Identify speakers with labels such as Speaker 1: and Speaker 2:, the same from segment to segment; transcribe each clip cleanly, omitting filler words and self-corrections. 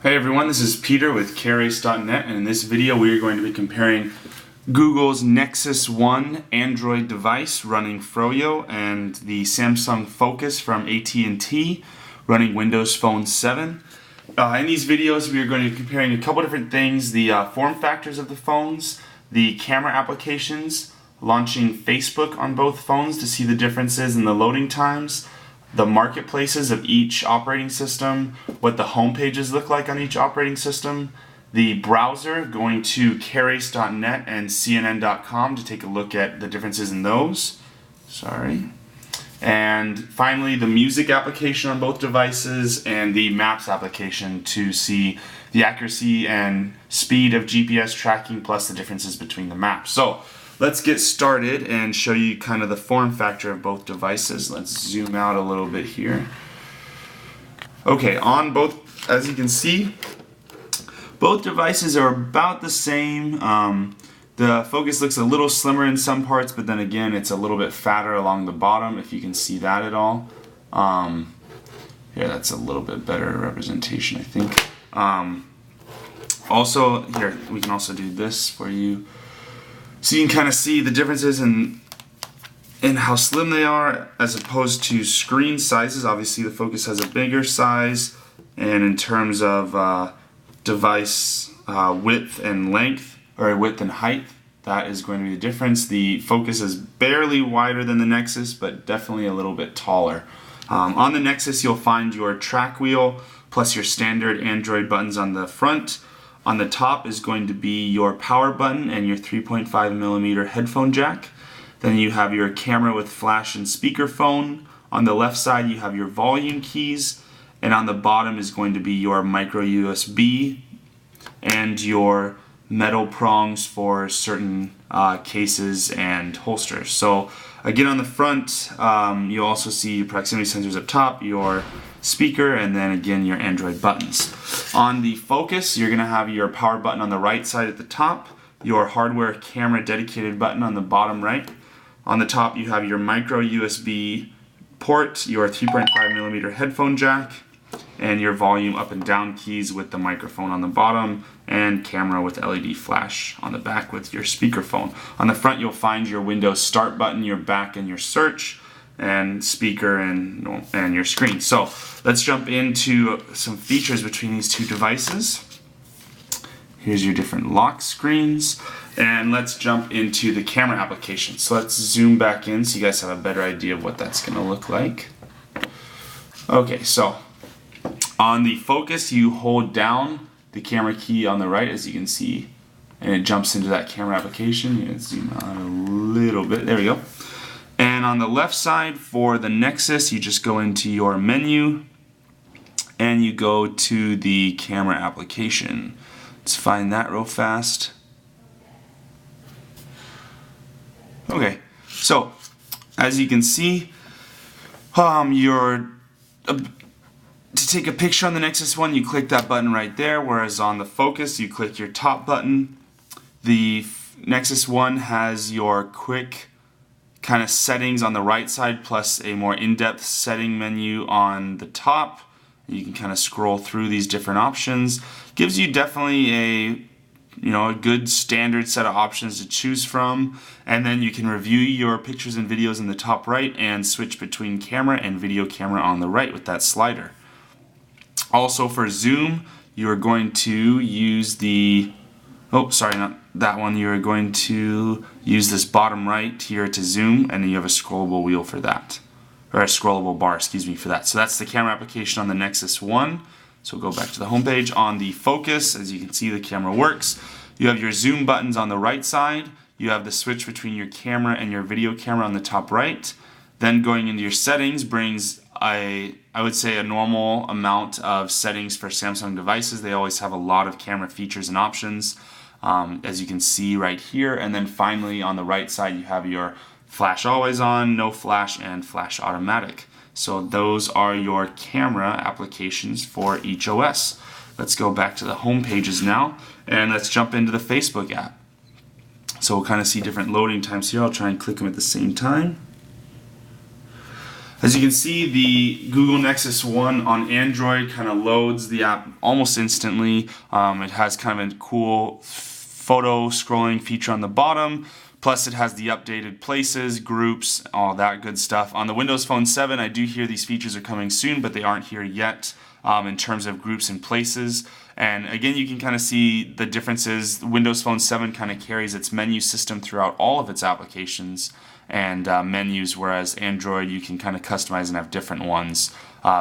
Speaker 1: Hey everyone, this is Peter with at&t, and in this video we are going to be comparing Google's Nexus 1 Android device running Froyo and the Samsung Focus from at&t running Windows Phone 7. In these videos we are going to be comparing a couple different things: the form factors of the phones, the camera applications, launching Facebook on both phones to see the differences in the loading times, the marketplaces of each operating system, what the home pages look like on each operating system, the browser, going to at&t and cnn.com to take a look at the differences in those. And finally, the music application on both devices and the maps application to see the accuracy and speed of GPS tracking plus the differences between the maps. So let's get started and show you kind of the form factor of both devices. Let's zoom out a little bit here. Okay, on both, as you can see, both devices are about the same. The Focus looks a little slimmer in some parts, but then again, it's a little bit fatter along the bottom, if you can see that at all. Here, that's a little bit better representation, I think. Also, here, we can also do this for you. So you can kind of see the differences in how slim they are as opposed to screen sizes. Obviously the Focus has a bigger size, and in terms of device width and length, or width and height, that is going to be the difference. The Focus is barely wider than the Nexus, but definitely a little bit taller. On the Nexus you'll find your track wheel plus your standard Android buttons on the front. On the top is going to be your power button and your 3.5mm headphone jack. Then you have your camera with flash and speakerphone. On the left side you have your volume keys, and on the bottom is going to be your micro USB and your metal prongs for certain cases and holsters. So again, on the front you'll also see your proximity sensors up top, your speaker, and then again your Android buttons. On the Focus, you're going to have your power button on the right side at the top, your hardware camera dedicated button on the bottom right. On the top you have your micro USB port, your 3.5mm headphone jack, and your volume up and down keys with the microphone on the bottom, and camera with LED flash on the back with your speakerphone. On the front you'll find your Windows Start button, your back, and your search, and speaker and your screen. So let's jump into some features between these two devices. Here's your different lock screens, and let's jump into the camera application. So let's zoom back in so you guys have a better idea of what that's going to look like. Okay, so on the Focus you hold down the camera key on the right, as you can see, and it jumps into that camera application. You can zoom out a little bit. There we go. And on the left side for the Nexus, you just go into your menu and you go to the camera application. Let's find that real fast. Okay, so as you can see, to take a picture on the Nexus 1, you click that button right there, whereas on the Focus, you click your top button. The Nexus 1 has your quick kind of settings on the right side, plus a more in-depth setting menu on the top. You can kind of scroll through these different options. Gives you definitely a good standard set of options to choose from, and then you can review your pictures and videos in the top right and switch between camera and video camera on the right with that slider. Also for zoom, you are going to use the not that one. You're going to use this bottom right here to zoom, and then you have a scrollable wheel for that, or a scrollable bar, excuse me, for that. So that's the camera application on the Nexus 1. So we'll go back to the home page. On the Focus, as you can see, the camera works. You have your zoom buttons on the right side. You have the switch between your camera and your video camera on the top right. Then going into your settings brings I would say a normal amount of settings for Samsung devices. They always have a lot of camera features and options, as you can see right here. And then finally on the right side you have your flash always on, no flash, and flash automatic. So those are your camera applications for each OS. Let's go back to the home pages now, and let's jump into the Facebook app. So we'll kind of see different loading times here. I'll try and click them at the same time. As you can see, the Google Nexus 1 on Android kind of loads the app almost instantly. It has kind of a cool photo scrolling feature on the bottom. Plus it has the updated places, groups, all that good stuff. On the Windows Phone 7, I do hear these features are coming soon, but they aren't here yet in terms of groups and places. And again, you can kind of see the differences. Windows Phone 7 kind of carries its menu system throughout all of its applications and menus, whereas Android, you can kind of customize and have different ones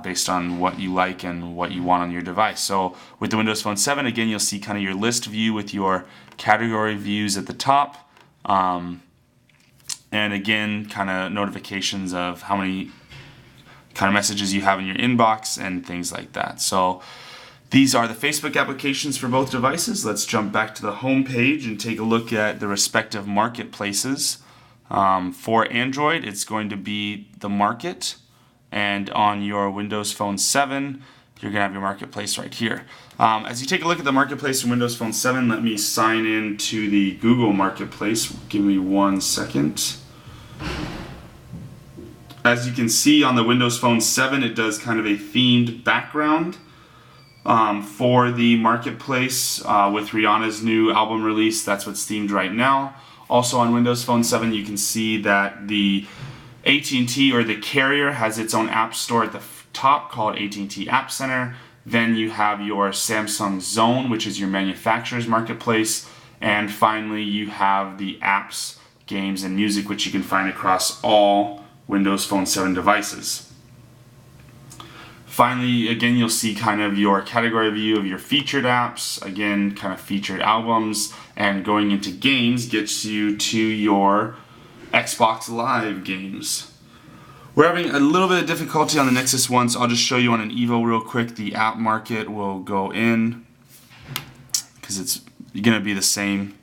Speaker 1: based on what you like and what you want on your device. So with the Windows Phone 7, again, you'll see kind of your list view with your category views at the top. And again, kind of notifications of how many kind of messages you have in your inbox and things like that. So these are the Facebook applications for both devices. Let's jump back to the home page and take a look at the respective marketplaces. For Android, it's going to be the Market, and on your Windows Phone 7, you're going to have your marketplace right here. As you take a look at the marketplace in Windows Phone 7, let me sign in to the Google Marketplace. Give me 1 second. As you can see on the Windows Phone 7, it does kind of a themed background for the marketplace with Rihanna's new album release. That's what's themed right now. Also on Windows Phone 7, you can see that the at&t or the carrier has its own app store at the top called at&t App Center. Then you have your Samsung Zone, which is your manufacturer's marketplace. And finally, you have the apps, games, and music, which you can find across all Windows Phone 7 devices. Finally, again, you'll see kind of your category view of your featured apps, again, kind of featured albums, and going into games gets you to your Xbox Live games. We're having a little bit of difficulty on the Nexus 1, so I'll just show you on an Evo real quick. The app market will go in because it's going to be the same.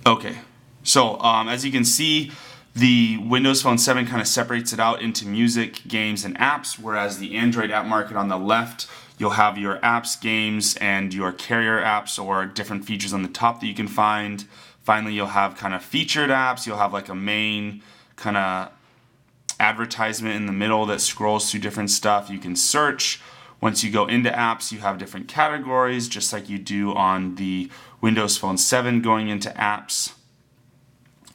Speaker 1: Okay, so as you can see, the Windows Phone 7 kind of separates it out into music, games, and apps, whereas the Android app market on the left, you'll have your apps, games, and your carrier apps or different features on the top that you can find. Finally, you'll have kind of featured apps. You'll have like a main kind of advertisement in the middle that scrolls through different stuff. You can search. Once you go into apps, you have different categories, just like you do on the Windows Phone 7. Going into apps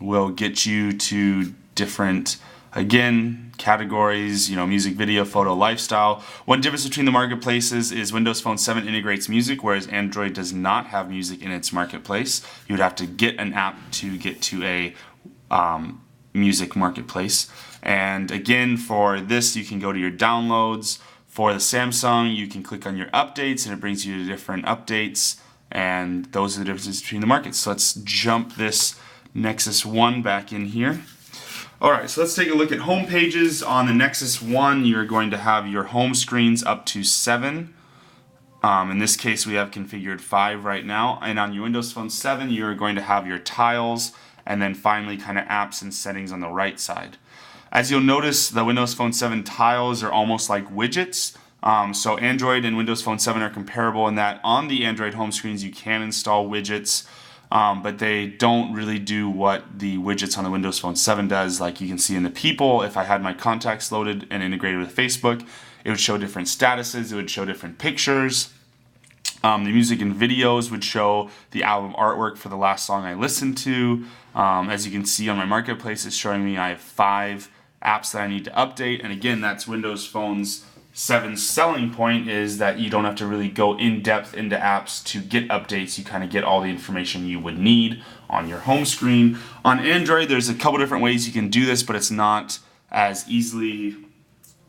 Speaker 1: will get you to different, again, categories, you know, music, video, photo, lifestyle. One difference between the marketplaces is Windows Phone 7 integrates music, whereas Android does not have music in its marketplace. You would have to get an app to get to a music marketplace. And again, for this, you can go to your downloads. For the Samsung, you can click on your updates and it brings you to different updates. And those are the differences between the markets. So let's jump this Nexus 1 back in here. Alright, so let's take a look at home pages. On the Nexus 1, you're going to have your home screens up to 7. In this case, we have configured 5 right now. And on your Windows Phone 7, you're going to have your tiles, and then finally kind of apps and settings on the right side. As you'll notice, the Windows Phone 7 tiles are almost like widgets. So Android and Windows Phone 7 are comparable in that on the Android home screens, you can install widgets. But they don't really do what the widgets on the Windows Phone 7 does. Like you can see in the people, if I had my contacts loaded and integrated with Facebook, it would show different statuses, it would show different pictures. The music and videos would show the album artwork for the last song I listened to. As you can see on my marketplace, it's showing me I have 5 apps that I need to update. And again, that's Windows Phone's 7's selling point, is that you don't have to really go in depth into apps to get updates. You kind of get all the information you would need on your home screen. On Android, there's a couple different ways you can do this, but it's not as easily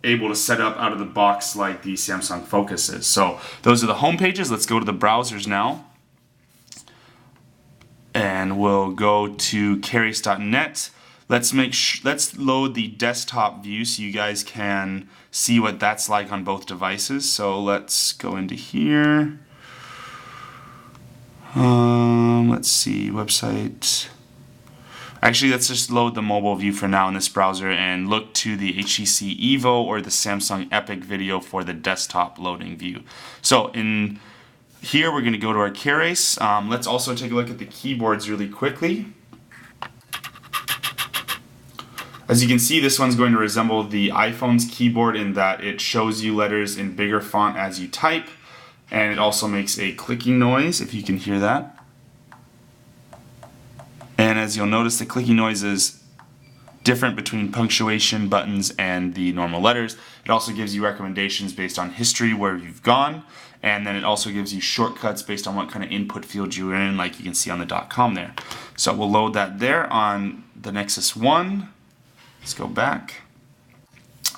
Speaker 1: able to set up out of the box like the Samsung Focus is. So those are the home pages. Let's go to the browsers now. And we'll go to carries.net. Let's load the desktop view so you guys can see what that's like on both devices. So let's go into here. Let's see, website. Actually, let's just load the mobile view for now in this browser and look to the HTC Evo or the Samsung Epic video for the desktop loading view. So in here, we're going to go to our carries. Let's also take a look at the keyboards really quickly. As you can see, this one's going to resemble the iPhone's keyboard in that it shows you letters in bigger font as you type, and it also makes a clicking noise, if you can hear that. And as you'll notice, the clicking noise is different between punctuation, buttons, and the normal letters. It also gives you recommendations based on history, where you've gone, and then it also gives you shortcuts based on what kind of input field you were in, like you can see on the .com there. So we'll load that there on the Nexus 1. Let's go back.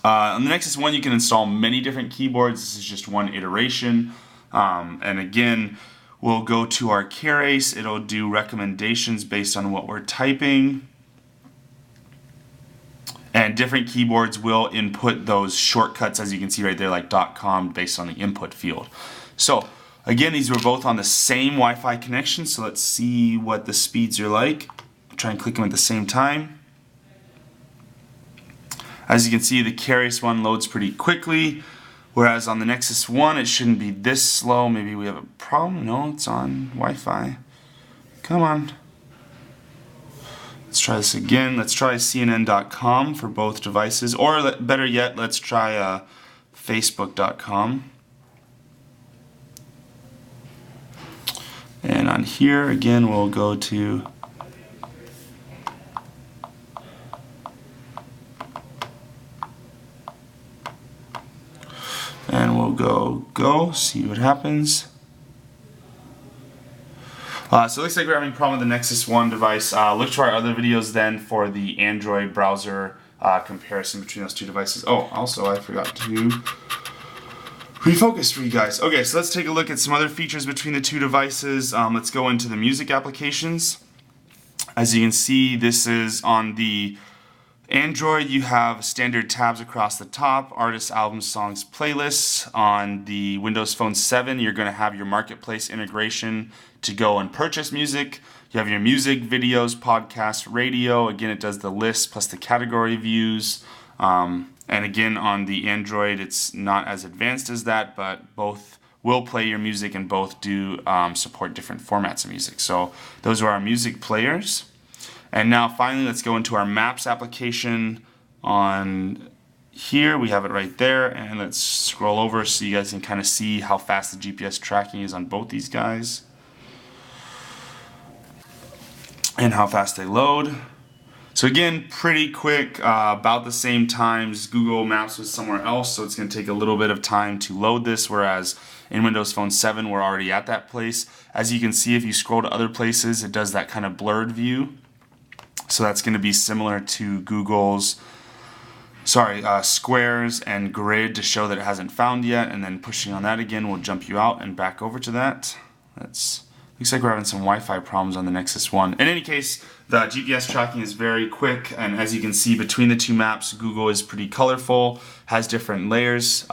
Speaker 1: On the Nexus 1, you can install many different keyboards. This is just one iteration. And again, we'll go to our Keras. It'll do recommendations based on what we're typing. And different keyboards will input those shortcuts, as you can see right there, like .com, based on the input field. So again, these were both on the same Wi-Fi connection. So let's see what the speeds are like. Try and click them at the same time. As you can see, the Keras one loads pretty quickly, whereas on the Nexus 1, it shouldn't be this slow. Maybe we have a problem. No, it's on Wi-Fi. Come on. Let's try this again. Let's try CNN.com for both devices, or better yet, let's try Facebook.com. And on here, again, we'll go to and we'll go, see what happens. So it looks like we're having a problem with the Nexus 1 device. Look to our other videos then for the Android browser comparison between those two devices. Oh, also I forgot to refocus for you guys. Okay, so let's take a look at some other features between the two devices. Let's go into the music applications. As you can see, this is on the Android, you have standard tabs across the top, artists, albums, songs, playlists. On the Windows Phone 7, you're going to have your marketplace integration to go and purchase music. You have your music, videos, podcasts, radio. Again, it does the list plus the category views. And again, on the Android, it's not as advanced as that, but both will play your music and both do support different formats of music. So those are our music players. And now finally, let's go into our Maps application on here. We have it right there, and let's scroll over so you guys can kind of see how fast the GPS tracking is on both these guys and how fast they load. So again, pretty quick, about the same time as Google Maps was somewhere else, so it's going to take a little bit of time to load this, whereas in Windows Phone 7 we're already at that place. As you can see, if you scroll to other places, it does that kind of blurred view. So that's going to be similar to Google's, squares and grid to show that it hasn't found yet, and then pushing on that again will jump you out and back over to that. Looks like we're having some Wi-Fi problems on the Nexus 1. In any case, the GPS tracking is very quick, and as you can see between the two maps, Google is pretty colorful, has different layers.